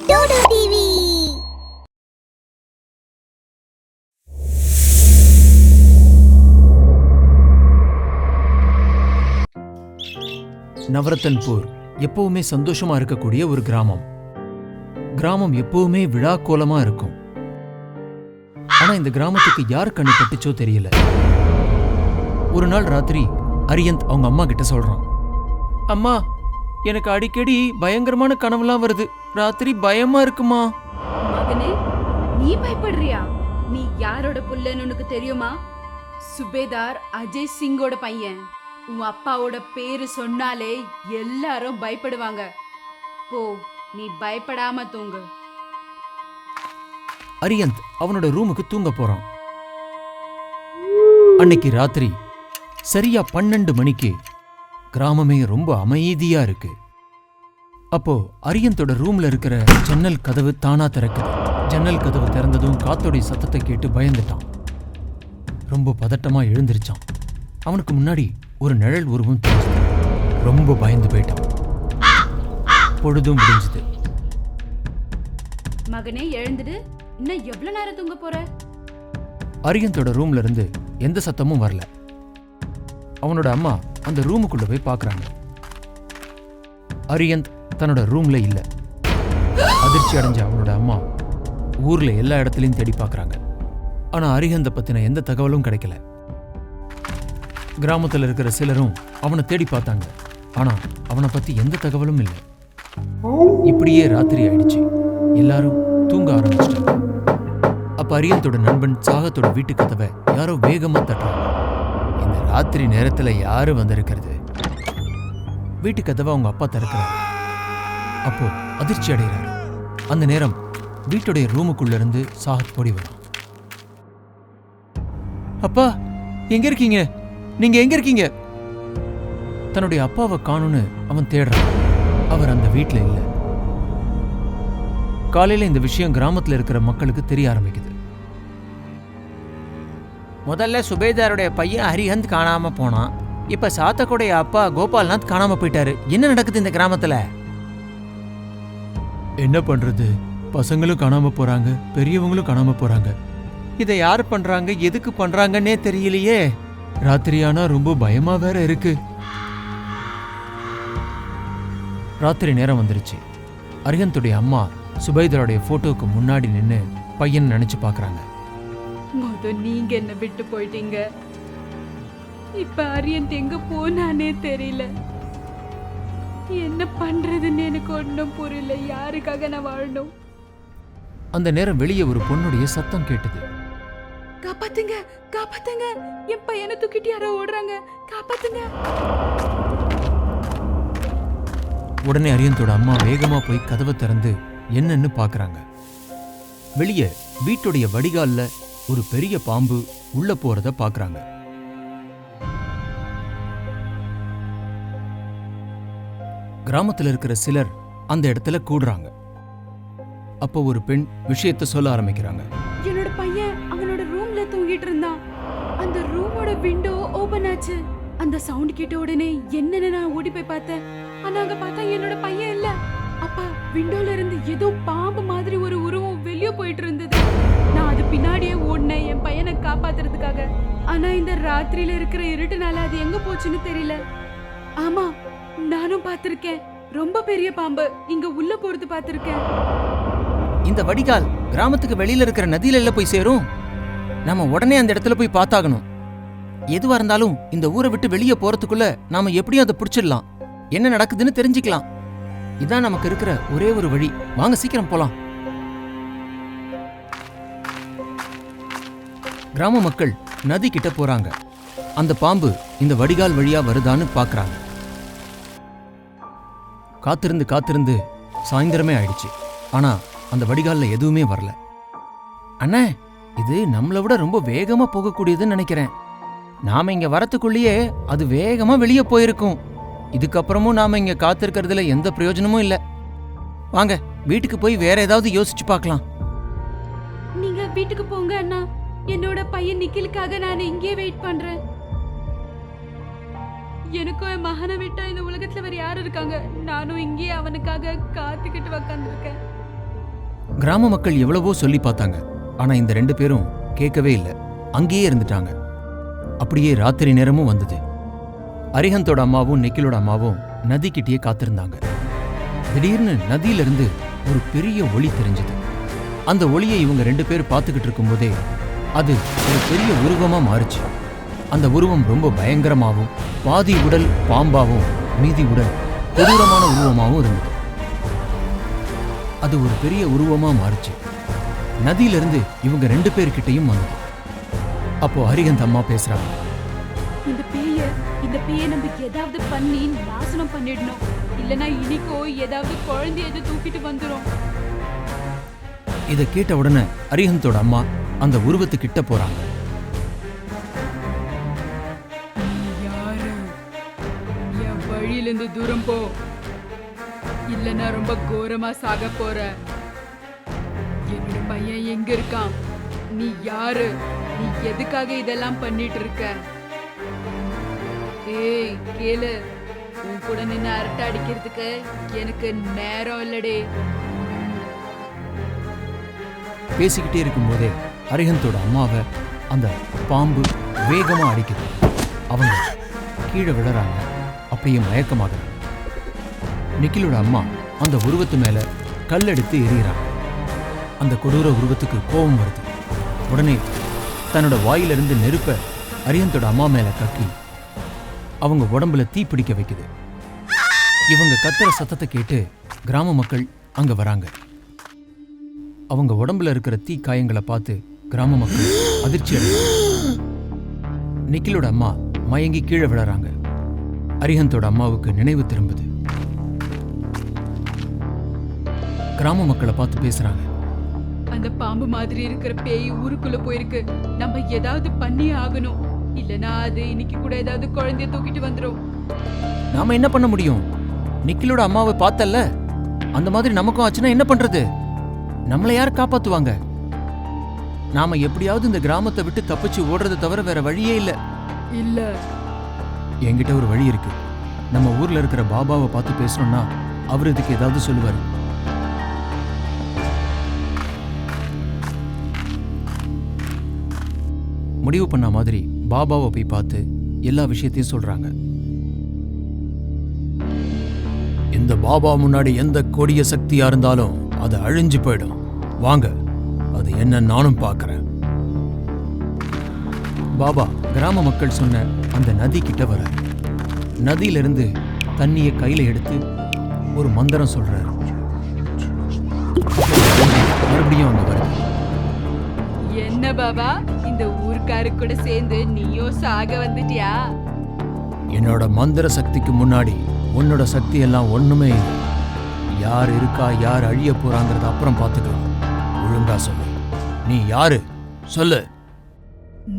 Dude TV. நவரத்தன்பூர் எப்பவுமே சந்தோஷமா இருக்கக்கூடிய ஒரு கிராமம். கிராமம் எப்பவுமே விழா கோலமா இருக்கும். ஆனா இந்த கிராமத்துக்கு யார் கண்ணு பட்டுச்சோ தெரியல. ஒரு நாள் ராத்திரி அரியந்த் அவங்க அம்மா கிட்ட சொல்றான், அம்மா, எனக்கு அடிக்கடி பயங்கரமான கனவுலாம் வருது. ராத்திரி பயமா இருக்குமா? மகனே, நீ பயப்படுறியா? நீ யாரோட புள்ளன்னு உனக்கு தெரியுமா? சுபேதார் அஜய் சிங்கோட பையன். உன் அப்பாவோட பேரு சொன்னாலே எல்லாரும் பயப்படுவாங்க. போ, நீ பயப்படாம தூங்கு. அரியந்த் அவனோட ரூமுக்கு தூங்க போறான். அன்னைக்கு ராத்திரி சரியா 12 மணிக்கு கிராமமே ரொம்ப அமைதியா இருக்கு. அப்போ அரியந்தோட ரூம்ல இருக்கிற ஜன்னல் கதவு தானா திறக்குது. ஜன்னல் கதவு திறந்ததும் காத்தோடைய சத்தத்தை கேட்டு பயந்துட்டான். ரொம்ப பதட்டமா எழுந்திருச்சான். அவனுக்கு முன்னாடி ஒரு நிழல் உருவம் தெரிஞ்சது. ரொம்ப பயந்து போயிட்டான். பொழுதும் விடிஞ்சது. மகனே, எழுந்துடு. இன்னும் எவ்வளவு நேரம் தூங்க போற? அரியந்தோட ரூம்ல இருந்து எந்த சத்தமும் வரல. அவனோட அம்மா அந்த ரூமுக்குள்ள போய் பார்க்கறாங்க. அரியந்த் தன்னோட ரூம்ல இல்ல. அதிர்ச்சி அடைஞ்ச அவனோட அம்மா ஊர்ல எல்லா இடத்துலயும் தேடி பார்க்கறாங்க. ஆனா அரியந்த பத்தின எந்த தகவலும் கிடைக்கல. கிராமத்துல இருக்கிற சிலரும் அவனை தேடி பார்த்தாங்க. ஆனா அவனை பத்தி எந்த தகவலும் இல்லை. இப்படியே ராத்திரி ஆயிடுச்சு. எல்லாரும் தூங்க ஆரம்பிச்சிட்டாங்க. அப்ப அரியந்தோட நண்பன் சாகத்தோட வீட்டு கதவை யாரோ வேகமா தட்டுறாங்க. இந்த ராத்திரி நேரத்துல யாரு வந்திருக்கிறது? வீட்டு கதவை அவங்க அப்பா திறக்கிறாரு. அப்போ அதிர்ச்சி அடைகிறாரு. அந்த நேரம் வீட்டுடைய ரூமுக்குள்ள இருந்து சாகத் ஓடி வரும். அப்பா, எங்க இருக்கீங்க? நீங்க எங்க இருக்கீங்க? தன்னுடைய அப்பாவை காணும்னு அவன் தேடுறான். அவர் அந்த வீட்டுல இல்ல. காலையில இந்த விஷயம் கிராமத்துல இருக்கிற மக்களுக்கு தெரிய ஆரம்பிக்குது. முதல்ல சுபேதாருடைய பையன் ஹரிஹந்த் காணாம போனான். இப்ப சாத்தக்குடைய அப்பா கோபால்நாத் காணாம போயிட்டாரு. என்ன நடக்குது இந்த கிராமத்துல? என்ன பண்றது? பசங்களும் காணாம போறாங்க, பெரியவங்களும் காணாம போறாங்க. இதை யார் பண்றாங்க, எதுக்கு பண்றாங்கன்னே தெரியலையே. ராத்திரியானா ரொம்ப பயமா வேற இருக்கு. ராத்திரி நேரம் வந்துருச்சு. அரியந்துடைய அம்மா சுபைதருடைய போட்டோக்கு முன்னாடி நின்னு பையன் நினைச்சு பாக்குறாங்க. நீங்க என்ன விட்டு போயிட்டீங்க. இப்ப அரியந்த் எங்க போனானே தெரியல. என்ன பண்றதுன்னு எனக்கு ஒன்னும் புரியல. யாருக்காக நான் வாழணும்? அந்த நேரம் வெளியே ஒரு பொண்ணுடைய சத்தம் கேட்டது. காப்பாத்துங்க, காப்பாத்துங்க, என் பையனை தூக்கிட்டு யாரோ ஓடுறாங்க, காப்பாத்துங்க. உடனே அரியந்தோட அம்மா வேகமா போய் கதவை திறந்து என்னன்னு பாக்குறாங்க. வெளியே வீட்டுடைய வடிகால்ல ஒரு பெரிய பாம்பு உள்ள போறத பாக்குறாங்க. கிராமத்துல இருக்கிற சிலர் அந்த இடத்துல கூடுறாங்க. அப்போ ஒரு பெண் விஷயத்த சொல்ல ஆரம்பிக்கிறாங்க. என்னோட பையன் அவனோட ரூம்ல தூங்கிட்டு இருந்தான். அந்த ரூமோட விண்டோ ஓபன் ஆச்சு. அந்த சவுண்ட் கேட்ட உடனே என்னன்னு நான் ஓடி போய் பார்த்தேன். ஆனா அங்க பார்த்தா என்னோட பையன் இல்ல. அப்பா, விண்டோல இருந்து ஏதோ பாம்பு மாதிரி ஒரு உருவம் வெளியே போயிட்டு இருந்தது. நான் அது பின்னாடியே ஓடினேன் என் பையனை காப்பாத்துறதுக்காக. ஆனா இந்த ராத்திரியில இருக்கிற இருட்டுனால அது எங்க போச்சுன்னு தெரியல. ஆமா, நானும் பார்த்திருக்கேன். ரொம்ப பெரிய பாம்பு இங்க உள்ள போறது பார்த்திருக்கேன். இந்த வடிகால் கிராமத்துக்கு வெளியில இருக்கிற நதியில போய் சேரும். நாம உடனே அந்த இடத்துல போய் பார்த்தாகணும். எதுவா இருந்தாலும் இந்த ஊரை விட்டு வெளியே போறதுக்குள்ள நாம எப்படியும் அதை பிடிச்சிடலாம். என்ன நடக்குதுன்னு தெரிஞ்சுக்கலாம். இதான் நமக்கு இருக்கிற ஒரே ஒரு வழி. வாங்க சீக்கிரம் போலாம். கிராம மக்கள் நதி கிட்ட போறாங்க. அந்த பாம்பு இந்த வடிகால் வழியா வருதான்னு பாக்குறாங்க. காத்திருந்து காத்திருந்து சாயந்தரமே ஆயிடுச்சு. ஆனா அந்த வடிகால்ல எதுவுமே வரல. அண்ணே, இது நம்மளை விட ரொம்ப வேகமா போகக்கூடியதுன்னு நினைக்கிறேன். நாம இங்க வரத்துக்குள்ளேயே அது வேகமா வெளியே போயிருக்கும். இதுக்கப்புறமும் நாம இங்க காத்திருக்கிறதுல எந்த பிரயோஜனமும் இல்ல. வாங்க வீட்டுக்கு போய் வேற ஏதாவது யோசிச்சு பார்க்கலாம். நீங்க வீட்டுக்கு போங்க அண்ணா. என்னோட பையன் நிக்கிலுக்காக நான் இங்கே வெயிட் பண்றேன். எனக்கும் என் மகனை விட்டா இந்த உலகத்துல வேற யாரு இருக்காங்க? நானும் இங்கேயே அவனுக்காக காத்துக்கிட்டு உக்காந்துருக்கேன். கிராம மக்கள் எவ்வளவோ சொல்லி பார்த்தாங்க. ஆனா இந்த 2 பேரும் கேட்கவே இல்லை. அங்கேயே இருந்துட்டாங்க. அப்படியே ராத்திரி நேரமும் வந்தது. அரிஹந்தோட அம்மாவும் நிக்கிலோட அம்மாவும் நதிக்கிட்டே காத்திருந்தாங்க. திடீர்னு நதியிலிருந்து ஒரு பெரிய ஒளி தெரிஞ்சது. அந்த ஒளியை இவங்க 2 பேர் பார்த்துக்கிட்டு இருக்கும்போதே அது ஒரு பெரிய உருவமா மாறுச்சு. அந்த உருவம் ரொம்ப பயங்கரமாகவும் பாதி உடல் பாம்பாவும் மீதி உடல் கொடூரமான உருவமாகவும் இருந்தது. அது ஒரு பெரிய உருவமா மாறுச்சு. நதியிலிருந்து இவங்க 2 பேர்கிட்டையும் வந்தது. அப்போ அரிஹந்த் அம்மா பேசுறாங்க. இந்த பேய நம்ம ஏதாவது பண்ணி நாசனம் பண்ணிடணும். இல்லனா இனிக்கோ ஏதாவது குழந்தை எது தூக்கிட்டு வந்துரும். இதை கேட்ட உடனே அரிஹந்தோட அம்மா அந்த உருவத்துக்கிட்ட போறாங்க. என் வழியிலிருந்து தூரம் போ, இல்லனா ரொம்ப கோரமா சாக போற. என்னோட பையன் எங்க இருக்கான்? நீ யாரு? நீ எதுக்காக இதெல்லாம் பண்ணிட்டு இருக்க? ஏய் கேளு, உன் கூட நின்று அரட்டை அடிக்கிறதுக்கு எனக்கு நேரம் இல்லடே. பேசிக்கிட்டே இருக்கும்போதே அரிஹந்தோட அம்மாவை அந்த பாம்பு வேகமா அடிக்குது. அவங்க கீழே விழறாங்க. அப்படியே மயக்கமாகறாங்க. நிக்கிலோட அம்மா அந்த உருவத்து மேல கல்லெடுத்து எறிகிறாங்க. அந்த கொடூர உருவத்துக்கு கோபம் வருது. உடனே தன்னோட வாயிலிருந்து நெருப்ப அரிஹந்தோட அம்மா மேல கக்கி அவங்க உடம்புல தீ பிடிக்க வைக்குது. இவங்க கத்துற சத்தத்தை கேட்டு கிராம மக்கள் அங்க வராங்க. அவங்க உடம்புல இருக்கிற தீ காயங்களை பார்த்து கிராம மக்கள் அதிர்ச்சி அடைகிறாங்க. நிக்கிலோட அம்மா மயங்கி கீழே விழறாங்க. அரிஹந்தோட அம்மாவுக்கு நினைவு திரும்புது. கிராம மக்களை பார்த்து பேசுறாங்க. அந்த பாம்பு மாதிரி இருக்கிற பேய் ஊருக்குள்ள போயிருக்கு. நம்ம ஏதாவது பண்ணி ஆகணும். இல்லனா அது இன்னைக்கு கூட ஏதாவது குழந்தைய தூக்கிட்டு வந்துரும். நாம என்ன பண்ண முடியும்? நிக்கிலோட அம்மாவை பார்த்தல்ல, அந்த மாதிரி நமக்கும் ஆச்சுன்னா என்ன பண்றது? நம்மளை யார் காப்பாத்துவாங்க? நாம எப்படியாவது இந்த கிராமத்தை விட்டு தப்பிச்சு ஓடுறதை தவிர வேற வழியே இல்ல. இல்ல, என்கிட்ட ஒரு வழி இருக்கு. நம்ம ஊர்ல இருக்கிற பாபாவை பார்த்து பேசணும்னா அவர் இதுக்கு ஏதாவது சொல்லுவாரு. முடிவு பண்ண மாதிரி பாபாவை போய் பார்த்து எல்லா விஷயத்தையும் சொல்றாங்க. இந்த பாபா முன்னாடி எந்த கொடிய சக்தியா இருந்தாலும் அது அழிஞ்சு போயிடும். வாங்க, அது என்ன நானும் பார்க்கறேன். பாபா கிராம மக்கள் சொன்ன அந்த நதி கிட்ட வர நதியிலிருந்து தண்ணியை கையில எடுத்து ஒரு மந்திரம் சொல்றாரு. மறுபடியும் அங்க வருது. என்ன பாபா, இந்த ஊர்க்காரு கூட சேர்ந்து நீயோ சாக வந்துட்டியா? என்னோட மந்திர சக்திக்கு முன்னாடி உன்னோட சக்தி எல்லாம் ஒண்ணுமே இல்லை. யார் இருக்கா, யார் அழிய போறாங்கிறத அப்புறம் பார்த்துக்கலாம். ஒழுங்கா சொல்லு, நீ யாரு சொல்லு.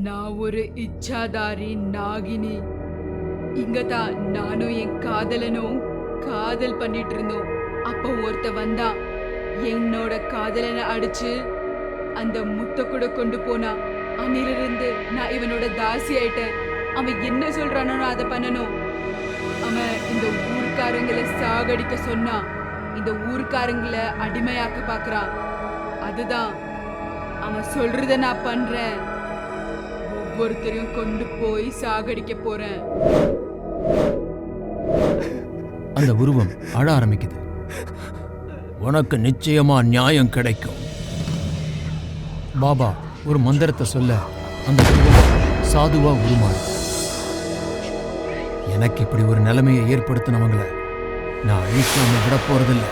நான் ஒரு இச்சாதாரி நாகினி. இங்கதான் நானும் என் காதலனும் காதல் பண்ணிட்டு இருந்தோம். அப்ப ஒருத்த வந்தா, என்னோட காதலனை அடிச்சு அந்த முத்த கூட கொண்டு போனா. அன்னிலிருந்து நான் இவனோட தாசி ஆயிட்டேன். அவன் என்ன சொல்றானோ நான் அதை பண்ணணும். அவன் இந்த ஊர்க்காரங்களை சாகடிக்க சொன்னா. இந்த ஊர்க்காரங்களை அடிமையாக்க பாக்குறான். அதுதான் அவன் சொல்றத நான் பண்றேன். ஒவ்வொருத்தரையும் கொண்டு போய் சாகடிக்க போறேன். அந்த உருவம் அழ ஆரம்பிக்குது. உனக்கு நிச்சயமா நியாயம் கிடைக்கும். பாபா ஒரு மந்திரத்தை சொல்ல அந்த உருவம் சாதுவா உருமாறு. எனக்கு இப்படி ஒரு நிலைமையை ஏற்படுத்தினவங்களை நான் அழிக்காம விட போறதில்லை.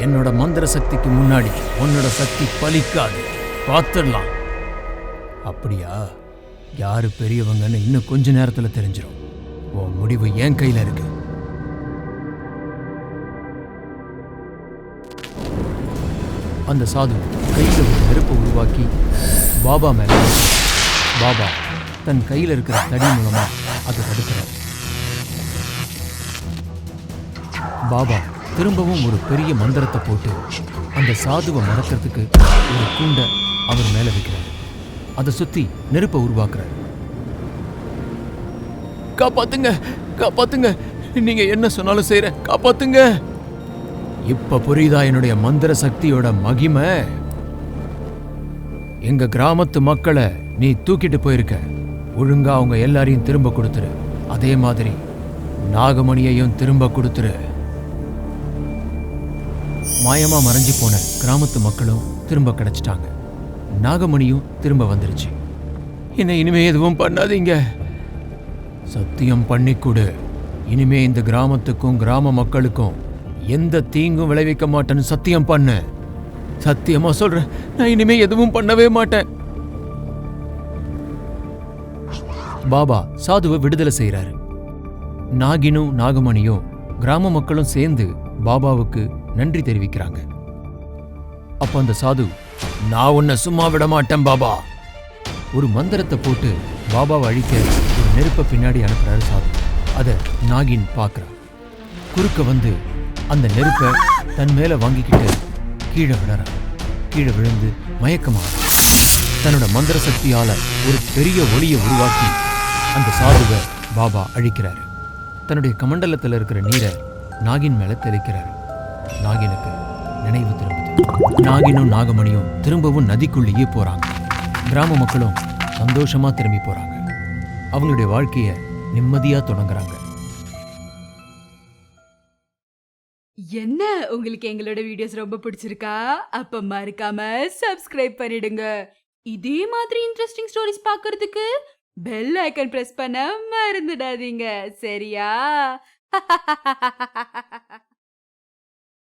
என்னோட மந்திர சக்திக்கு முன்னாடி உன்னோட சக்தி பலிக்காது. பார்த்துடலாம். அப்படியா? யாரு பெரியவங்கன்னு இன்னும் கொஞ்ச நேரத்துல தெரிஞ்சிடும். உன் முடிவு என் கையில இருக்கு. அந்த சாது கையில ஒரு நெருப்பை உருவாக்கி பாபா மேல பாபா தன் கையில இருக்கிற தடி மூலமா அதை தடுக்கிறார். பாபா திரும்பவும் ஒரு பெரிய மந்திரத்தை போட்டு அந்த சாதுவை மறக்கிறதுக்கு ஒரு கூண்டை அவர் மேல வைக்கிறார். அதை சுத்தி நெருப்பை உருவாக்குறார். காப்பாத்துங்க, காப்பாத்துங்க, நீங்க என்ன சொன்னாலும் செய்றேன், காப்பாத்துங்க. இப்ப புரியுதா என்னுடைய மந்திர சக்தியோட மகிமை? எங்க கிராமத்து மக்களை நீ தூக்கிட்டு போயிருக்க, ஒழுங்கா அவங்க எல்லாரையும் திரும்ப கொடுத்துரு. அதே மாதிரி நாகமணியையும் திரும்ப கொடுத்துரு. மாயமா மறைஞ்சு போன கிராமத்து மக்களும் திரும்ப கிடைச்சிட்டாங்க. நாகமணியும் திரும்ப வந்துருச்சு. என்ன இனிமே எதுவும் பண்ணாதீங்க, சத்தியம் பண்ணி கொடு. இனிமே இந்த கிராமத்துக்கும் கிராம மக்களுக்கும் எந்த தீங்கும் விளைவிக்க மாட்டேன்னு சத்தியம் பண்ணு. சத்தியமா சொல்றேன், நான் இனிமே எதுவும் பண்ணவே மாட்டேன். பாபா சாதுவை விடுதலை செய்யறாரு. நாகினும் நாகமணியும் கிராம மக்களும் சேர்ந்து பாபாவுக்கு நன்றி தெரிவிக்கிறாங்க. அப்ப அந்த சாது, நான் உன்னை சும்மா விட மாட்டேன் பாபா. ஒரு மந்திரத்தை போட்டு பாபாவை அழிக்க ஒரு நெருப்பை பின்னாடி அனுப்புறாரு சாது. அத நாகின் பார்க்கறான். குறுக்க வந்து அந்த நெருப்பை தன் மேல வாங்கிக்கிட்டு கீழே விழறான். கீழே விழுந்து மயக்கமாக தன்னோட மந்திர சக்தியால ஒரு பெரிய ஒளியை உருவாக்கி அந்த சாதுவை பாபா அழிக்கிறாரு. தன்னுடைய கமண்டலத்தில் இருக்கிற நீரை நாகின் மேல தெளிக்கிறாரு. நாகினுக்கு நினைவு திரும்புது. நாகினும் நாகமணியும் திரும்பவும் நதிக்குள்ளேயே போறாங்க. கிராம மக்களும் சந்தோஷமா திரும்பி போறாங்க. அவங்களுடைய வாழ்க்கைய நிம்மதியா தொடங்குறாங்க. என்ன உங்களுக்கு எங்களோட வீடியோஸ் ரொம்ப பிடிச்சிருக்கா? அப்ப மறக்காம சப்ஸ்கிரைப் பண்ணிடுங்க. இதே மாதிரி இன்ட்ரெஸ்டிங் ஸ்டோரிஸ் பார்க்கிறதுக்கு பெல் ஐகான் பிரஸ் பண்ண மறந்துடாதீங்க. சரியா?